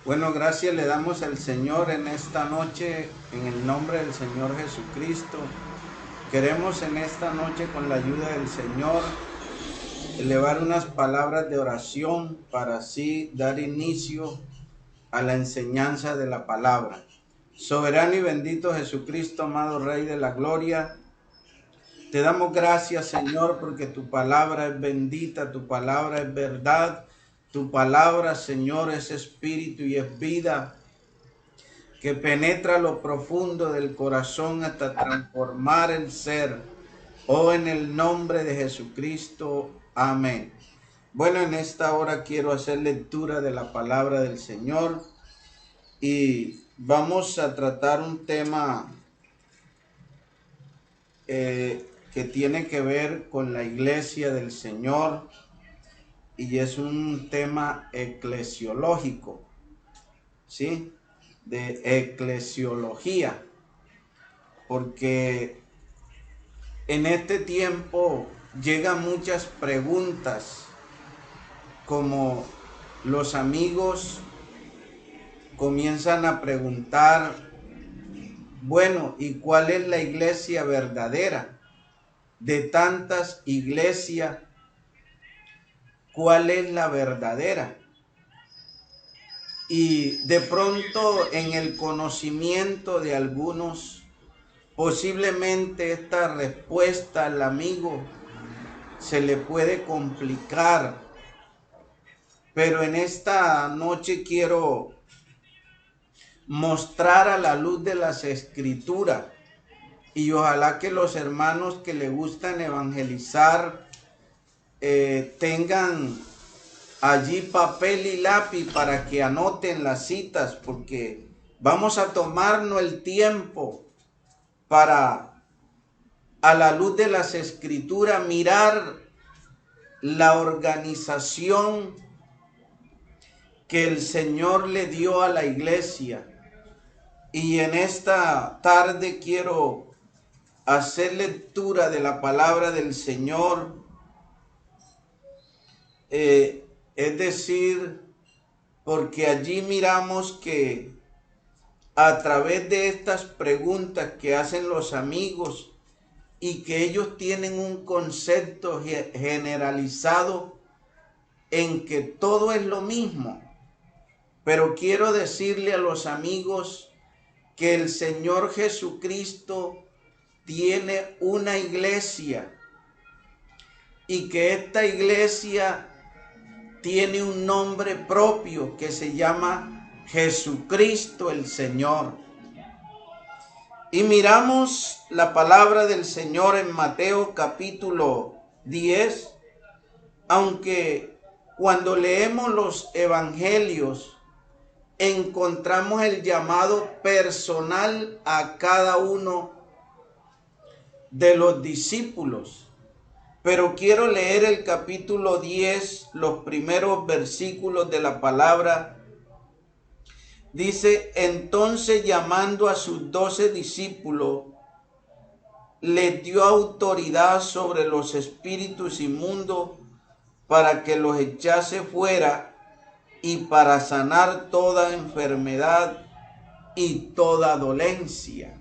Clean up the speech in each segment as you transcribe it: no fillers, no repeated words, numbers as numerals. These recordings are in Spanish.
Bueno, gracias le damos al Señor en esta noche, en el nombre del Señor Jesucristo. Queremos en esta noche, con la ayuda del Señor, elevar unas palabras de oración para así dar inicio a la enseñanza de la palabra. Soberano y bendito Jesucristo, amado Rey de la Gloria, te damos gracias, Señor, porque tu palabra es bendita, tu palabra es verdad, tu palabra, Señor, es espíritu y es vida, que penetra lo profundo del corazón hasta transformar el ser. Oh, en el nombre de Jesucristo. Amén. Bueno, en esta hora quiero hacer lectura de la palabra del Señor y vamos a tratar un tema que tiene que ver con la iglesia del Señor, y es un tema eclesiológico, ¿sí? De eclesiología, porque en este tiempo llegan muchas preguntas, como los amigos comienzan a preguntar, bueno, ¿y cuál es la iglesia verdadera? De tantas iglesias, ¿cuál es la verdadera? Y de pronto en el conocimiento de algunos, posiblemente esta respuesta al amigo se le puede complicar, pero en esta noche quiero mostrar a la luz de las escrituras, y ojalá que los hermanos que le gustan evangelizar tengan allí papel y lápiz para que anoten las citas, porque vamos a tomarnos el tiempo para, a la luz de las escrituras, mirar la organización que el Señor le dio a la iglesia. Y en esta tarde quiero hacer lectura de la palabra del Señor, es decir, porque allí miramos que a través de estas preguntas que hacen los amigos, y que ellos tienen un concepto generalizado en que todo es lo mismo, pero quiero decirle a los amigos que el Señor Jesucristo tiene una iglesia, y que esta iglesia tiene un nombre propio que se llama Jesucristo el Señor. Y miramos la palabra del Señor en Mateo capítulo 10, aunque cuando leemos los evangelios encontramos el llamado personal a cada uno de los discípulos. Pero quiero leer el capítulo 10, los primeros versículos de la palabra. Dice: entonces, llamando a sus 12 discípulos, les dio autoridad sobre los espíritus inmundos para que los echase fuera, y para sanar toda enfermedad y toda dolencia.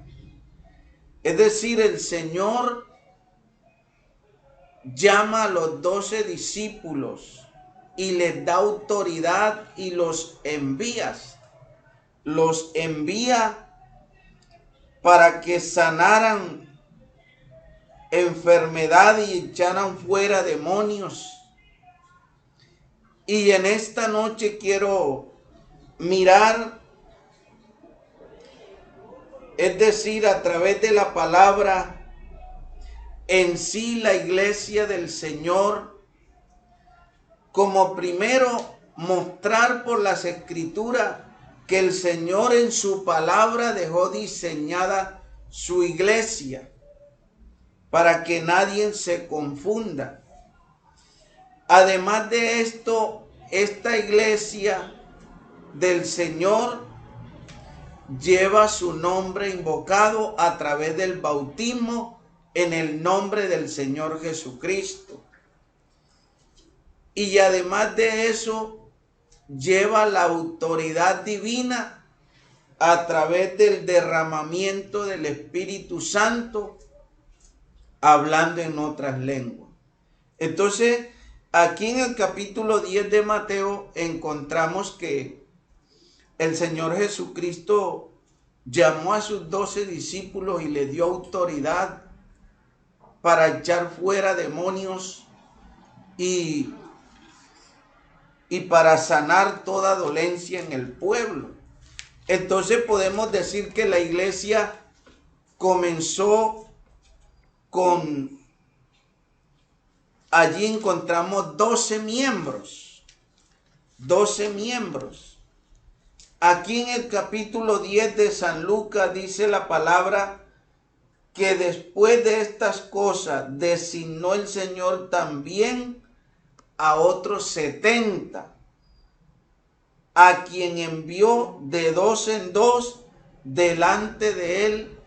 Es decir, el Señor llama a los 12 discípulos y les da autoridad y los envía. Los envía para que sanaran enfermedad y echaran fuera demonios. Y en esta noche quiero mirar, es decir, a través de la palabra en sí, la iglesia del Señor, como primero mostrar por las escrituras que el Señor en su palabra dejó diseñada su iglesia para que nadie se confunda. Además de esto, esta iglesia del Señor lleva su nombre invocado a través del bautismo en el nombre del Señor Jesucristo. Y además de eso, lleva la autoridad divina a través del derramamiento del Espíritu Santo, hablando en otras lenguas. Entonces, aquí en el capítulo 10 de Mateo encontramos que el Señor Jesucristo llamó a sus 12 discípulos y le dio autoridad para echar fuera demonios y para sanar toda dolencia en el pueblo. Entonces podemos decir que la iglesia comenzó con, allí encontramos 12 miembros. 12 miembros. Aquí en el capítulo 10 de San Lucas dice la palabra que después de estas cosas designó el Señor también a otros 70, a quien envió de 2 en 2 delante de él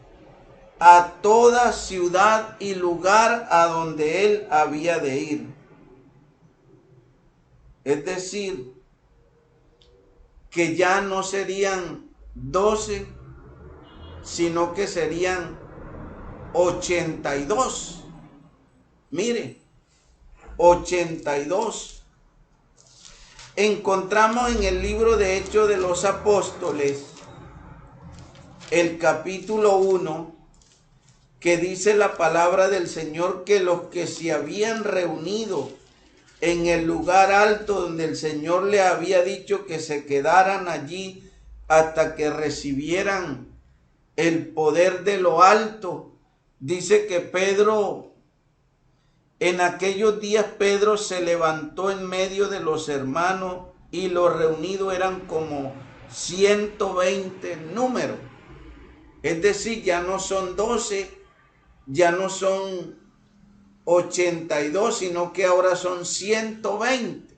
a toda ciudad y lugar a donde él había de ir. Es decir, que ya no serían 12, sino que serían 82. Mire, 82. Encontramos en el libro de Hechos de los Apóstoles, el capítulo 1, que dice la palabra del Señor que los que se habían reunido en el lugar alto donde el Señor le había dicho que se quedaran allí hasta que recibieran el poder de lo alto, dice que Pedro, en aquellos días Pedro se levantó en medio de los hermanos y los reunidos eran como 120 en número. Es decir, ya no son 12, ya no son 82, sino que ahora son 120.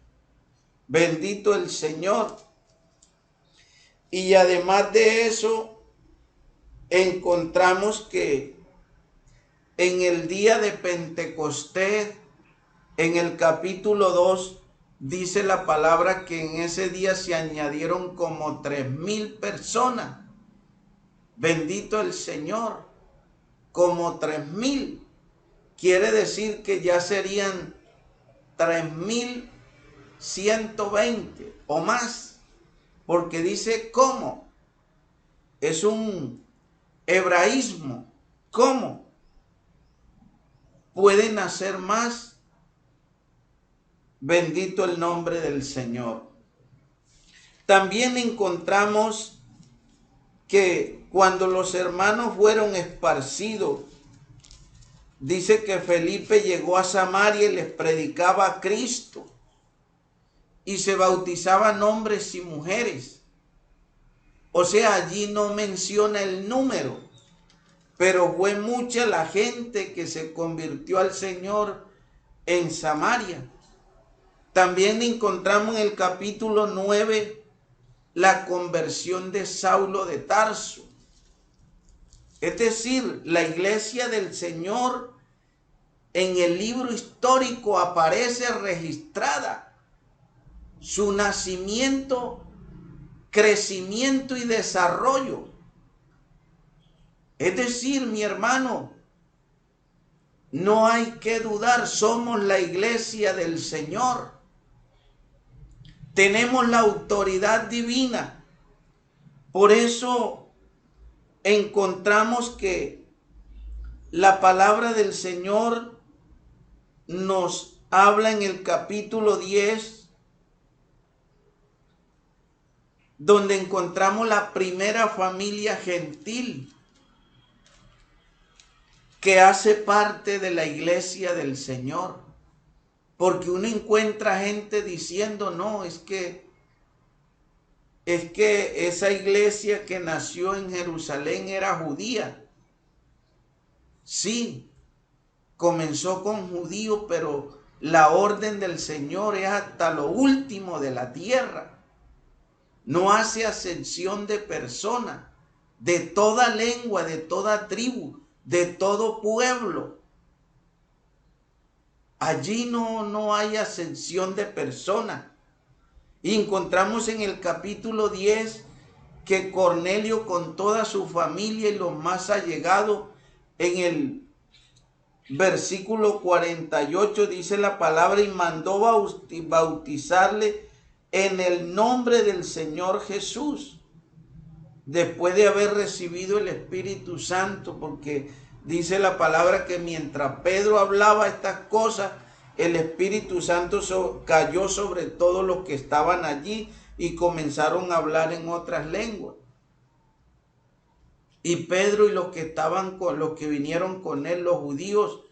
Bendito el Señor. Y además de eso, encontramos que en el día de Pentecostés, en el capítulo 2, dice la palabra que en ese día se añadieron como 3,000 personas. Bendito el Señor, como 3,000. Quiere decir que ya serían 3,120 o más, porque dice cómo. Es un hebraísmo. ¿Cómo pueden hacer más? Bendito el nombre del Señor. También encontramos que cuando los hermanos fueron esparcidos, dice que Felipe llegó a Samaria y les predicaba a Cristo y se bautizaban hombres y mujeres. O sea, allí no menciona el número, pero fue mucha la gente que se convirtió al Señor en Samaria. También encontramos en el capítulo 9 la conversión de Saulo de Tarso. Es decir, la iglesia del Señor en el libro histórico aparece registrada. Su nacimiento, crecimiento y desarrollo. Es decir, mi hermano, no hay que dudar, somos la iglesia del Señor. Tenemos la autoridad divina. Por eso encontramos que la palabra del Señor nos habla en el capítulo 10, donde encontramos la primera familia gentil que hace parte de la iglesia del Señor. Porque uno encuentra gente diciendo, no, es que esa iglesia que nació en Jerusalén era judía. Sí, comenzó con judíos, pero la orden del Señor es hasta lo último de la tierra. No hace acepción de persona, de toda lengua, de toda tribu, de todo pueblo. Allí no hay acepción de persona. Y encontramos en el capítulo 10 que Cornelio con toda su familia y los más allegados, en el versículo 48 dice la palabra, y mandó bautizarle en el nombre del Señor Jesús, después de haber recibido el Espíritu Santo, porque dice la palabra que mientras Pedro hablaba estas cosas, el Espíritu Santo cayó sobre todos los que estaban allí y comenzaron a hablar en otras lenguas. Y Pedro y los que vinieron con él, los judíos,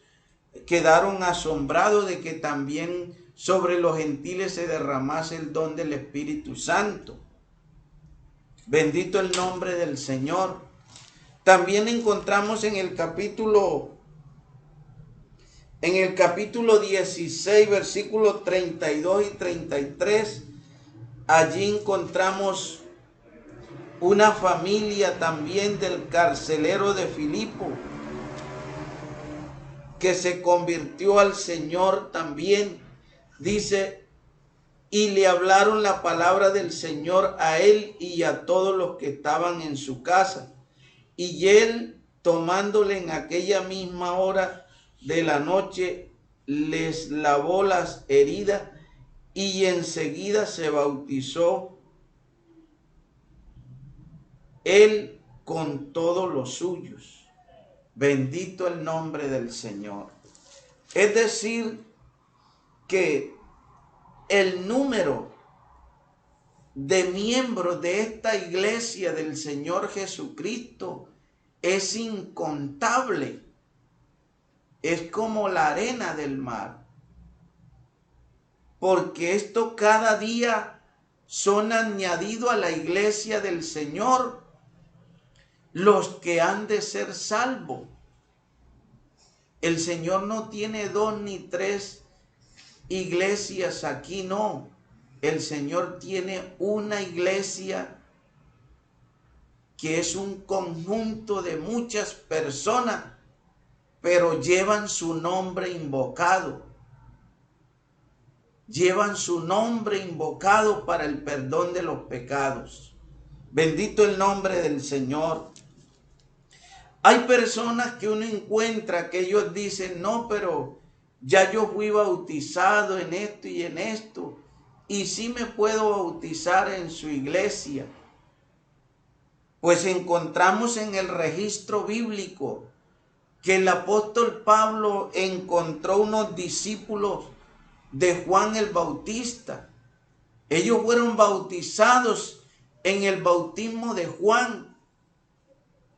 quedaron asombrados de que también sobre los gentiles se derramase el don del Espíritu Santo. Bendito el nombre del Señor. También encontramos en el capítulo 16, versículos 32 y 33, allí encontramos una familia también del carcelero de Filipo, que se convirtió al Señor también. Dice, y le hablaron la palabra del Señor a él y a todos los que estaban en su casa. Y él, tomándole en aquella misma hora de la noche, les lavó las heridas y enseguida se bautizó él con todos los suyos. Bendito el nombre del Señor. Es decir, que el número de miembros de esta iglesia del Señor Jesucristo es incontable. Es como la arena del mar. Porque esto cada día son añadidos a la iglesia del Señor los que han de ser salvos. El Señor no tiene 2 ni 3 iglesias aquí, no. El Señor tiene una iglesia que es un conjunto de muchas personas, pero llevan su nombre invocado. Llevan su nombre invocado para el perdón de los pecados. Bendito el nombre del Señor. Hay personas que uno encuentra que ellos dicen, no, pero ya yo fui bautizado en esto y en esto, y sí me puedo bautizar en su iglesia. Pues encontramos en el registro bíblico que el apóstol Pablo encontró unos discípulos de Juan el Bautista. Ellos fueron bautizados en el bautismo de Juan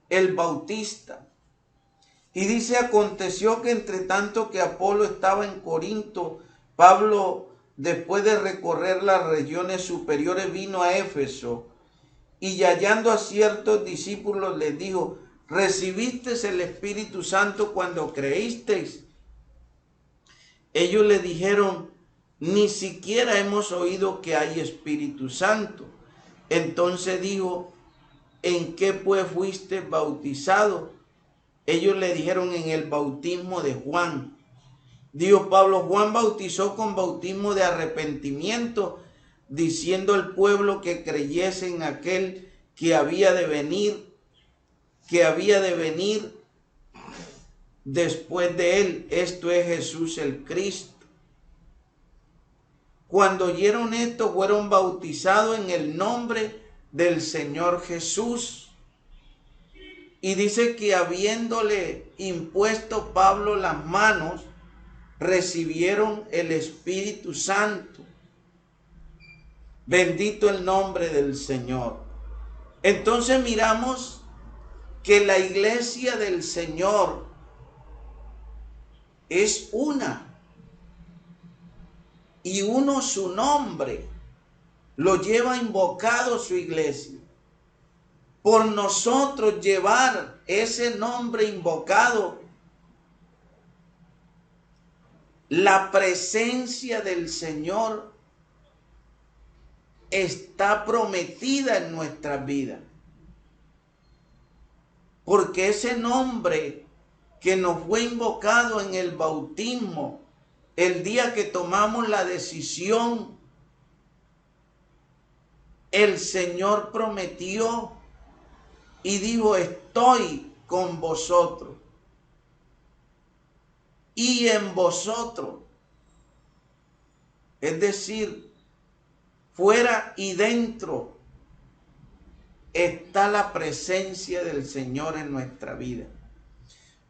el Bautista. Y dice, aconteció que entre tanto que Apolo estaba en Corinto, Pablo, después de recorrer las regiones superiores, vino a Éfeso, y hallando a ciertos discípulos les dijo, ¿recibisteis el Espíritu Santo cuando creísteis? Ellos le dijeron, ni siquiera hemos oído que hay Espíritu Santo. Entonces dijo, ¿en qué pues fuiste bautizado? Ellos le dijeron, en el bautismo de Juan. Dijo Pablo, Juan bautizó con bautismo de arrepentimiento, diciendo al pueblo que creyese en aquel que había de venir después de él, esto es Jesús el Cristo. Cuando oyeron esto, fueron bautizados en el nombre del Señor Jesús. Y dice que habiéndole impuesto Pablo las manos, recibieron el Espíritu Santo. Bendito el nombre del Señor. Entonces miramos que la iglesia del Señor es una. Y uno su nombre lo lleva invocado su iglesia. Por nosotros llevar ese nombre invocado, la presencia del Señor está prometida en nuestras vidas. Porque ese nombre que nos fue invocado en el bautismo, el día que tomamos la decisión el Señor prometió y dijo: estoy con vosotros y en vosotros. Es decir, fuera y dentro está la presencia del Señor en nuestra vida.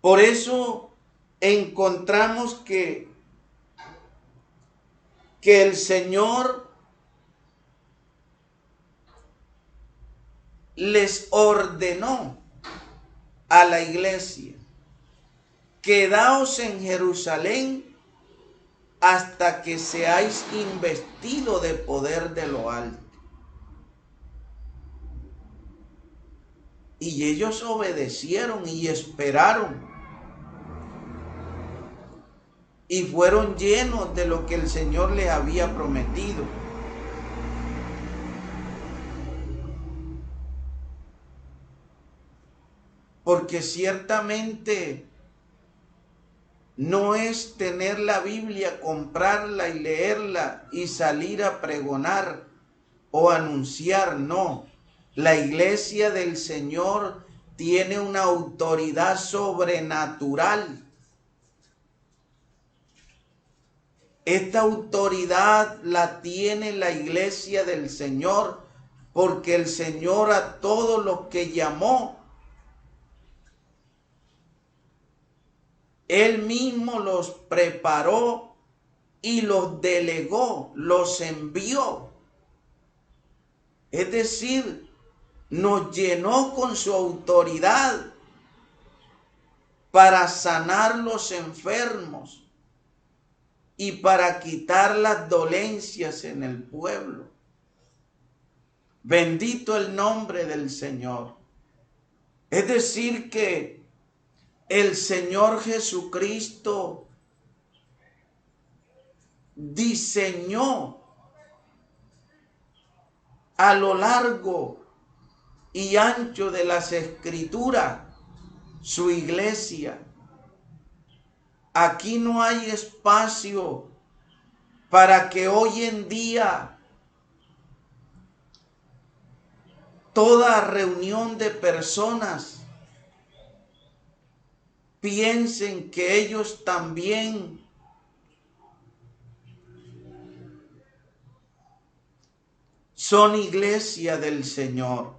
Por eso encontramos que el Señor les ordenó a la iglesia: quedaos en Jerusalén hasta que seáis investidos de poder de lo alto. Y ellos obedecieron y esperaron. Y fueron llenos de lo que el Señor les había prometido. Porque ciertamente no es tener la Biblia, comprarla y leerla y salir a pregonar o anunciar, no. La iglesia del Señor tiene una autoridad sobrenatural. Esta autoridad la tiene la iglesia del Señor, porque el Señor a todos los que llamó, Él mismo los preparó y los delegó, los envió. Es decir, nos llenó con su autoridad para sanar los enfermos y para quitar las dolencias en el pueblo. Bendito el nombre del Señor. Es decir que el Señor Jesucristo diseñó a lo largo y ancho de las Escrituras su iglesia. Aquí no hay espacio para que hoy en día toda reunión de personas piensen que ellos también son iglesia del Señor.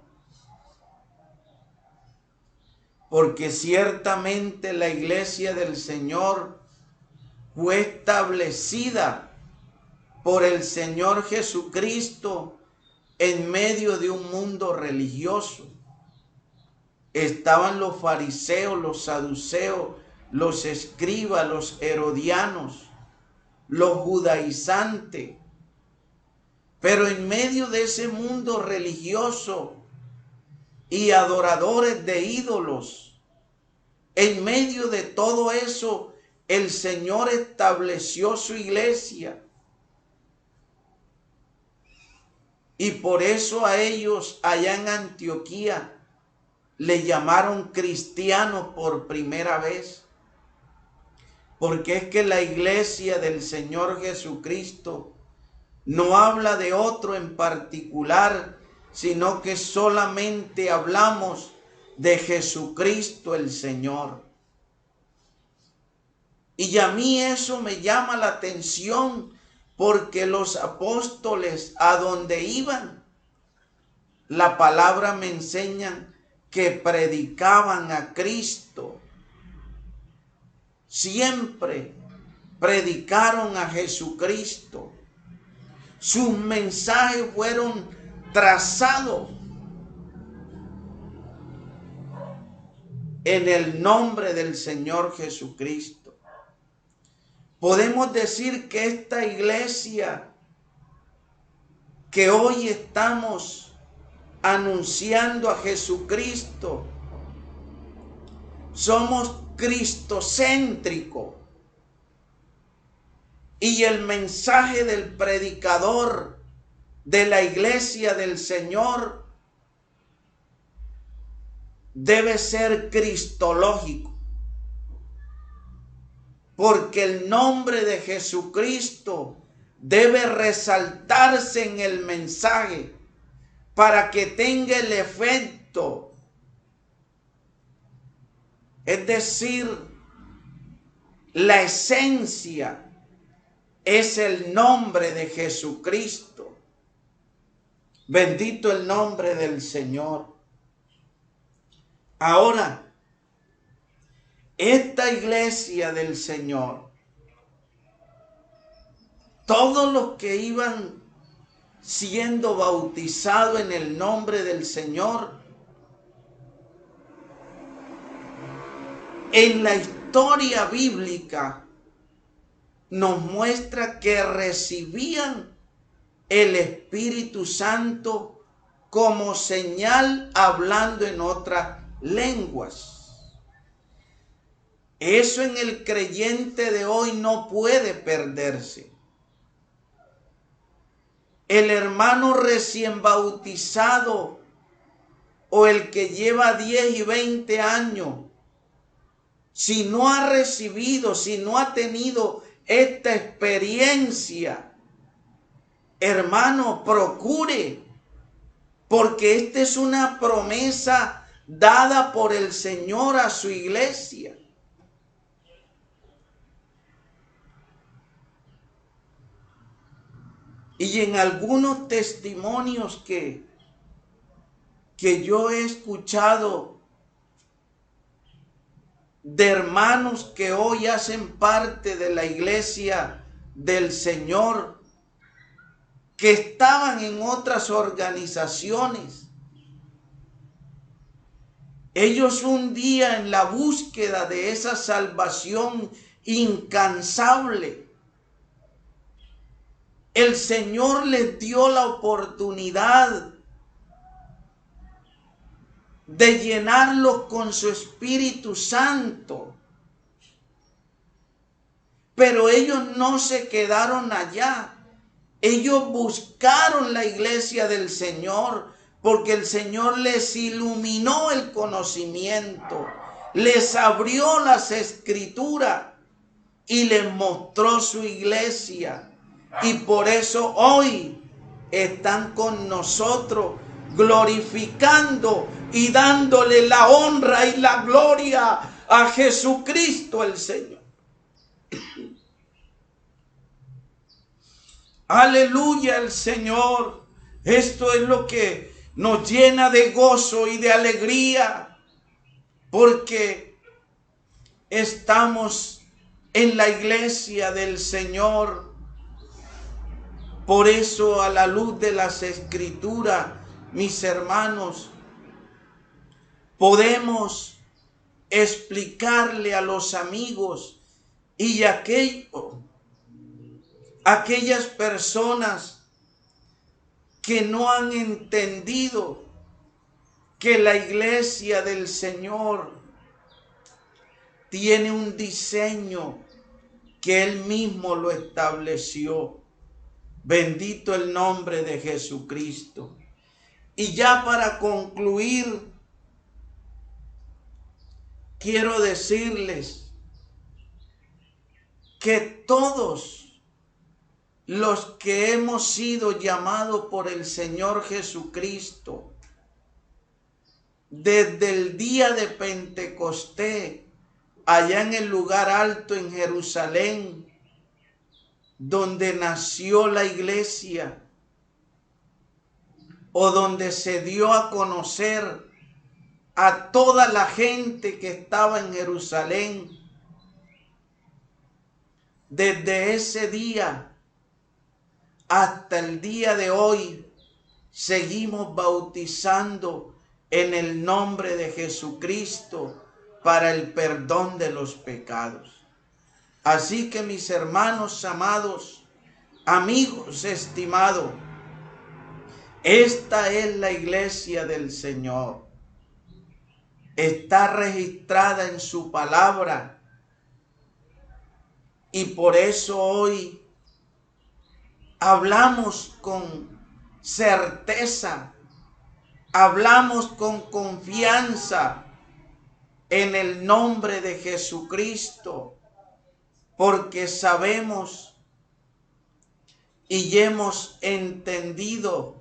Porque ciertamente la iglesia del Señor fue establecida por el Señor Jesucristo en medio de un mundo religioso. Estaban los fariseos, los saduceos, los escribas, los herodianos, los judaizantes. Pero en medio de ese mundo religioso y adoradores de ídolos, en medio de todo eso, el Señor estableció su iglesia. Y por eso a ellos allá en Antioquía le llamaron cristianos por primera vez. Porque es que la iglesia del Señor Jesucristo no habla de otro en particular, sino que solamente hablamos de Jesucristo el Señor. Y a mí eso me llama la atención, porque los apóstoles a donde iban, la palabra me enseña que predicaban a Cristo. Siempre predicaron a Jesucristo. Sus mensajes fueron trazados en el nombre del Señor Jesucristo. Podemos decir que esta iglesia que hoy estamos anunciando a Jesucristo, somos cristocéntricos. Y el mensaje del predicador de la iglesia del Señor debe ser cristológico. Porque el nombre de Jesucristo debe resaltarse en el mensaje. para que tenga el efecto. Es decir, la esencia es el nombre de Jesucristo. Bendito el nombre del Señor. Ahora, esta iglesia del Señor, todos los que iban siendo bautizados en el nombre del Señor, en la historia bíblica nos muestra que recibían el Espíritu Santo como señal hablando en otras lenguas. Eso en el creyente de hoy no puede perderse. El hermano recién bautizado o el que lleva 10 y 20 años, si no ha recibido, si no ha tenido esta experiencia, hermano, procure, porque esta es una promesa dada por el Señor a su iglesia. Y en algunos testimonios que yo he escuchado de hermanos que hoy hacen parte de la iglesia del Señor, que estaban en otras organizaciones. Ellos un día en la búsqueda de esa salvación incansable, el Señor les dio la oportunidad de llenarlos con su Espíritu Santo. Pero ellos no se quedaron allá. Ellos buscaron la iglesia del Señor porque el Señor les iluminó el conocimiento, les abrió las escrituras y les mostró su iglesia. Y por eso hoy están con nosotros glorificando y dándole la honra y la gloria a Jesucristo el Señor. Aleluya al Señor. Esto es lo que nos llena de gozo y de alegría, porque estamos en la iglesia del Señor. Por eso, a la luz de las Escrituras, mis hermanos, podemos explicarle a los amigos y a aquellas personas que no han entendido que la iglesia del Señor tiene un diseño que Él mismo lo estableció. Bendito el nombre de Jesucristo. Y ya para concluir, quiero decirles que todos los que hemos sido llamados por el Señor Jesucristo, desde el día de Pentecostés, allá en el lugar alto en Jerusalén, donde nació la iglesia, o donde se dio a conocer a toda la gente que estaba en Jerusalén, desde ese día hasta el día de hoy, seguimos bautizando en el nombre de Jesucristo para el perdón de los pecados. Así que, mis hermanos amados, amigos estimados, esta es la iglesia del Señor. Está registrada en su palabra. Y por eso hoy hablamos con certeza, hablamos con confianza en el nombre de Jesucristo, porque sabemos y hemos entendido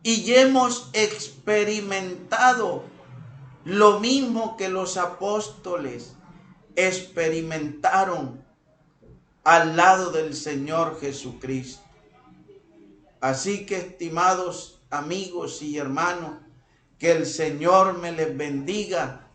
y hemos experimentado lo mismo que los apóstoles experimentaron al lado del Señor Jesucristo. Así que, estimados amigos y hermanos, que el Señor me les bendiga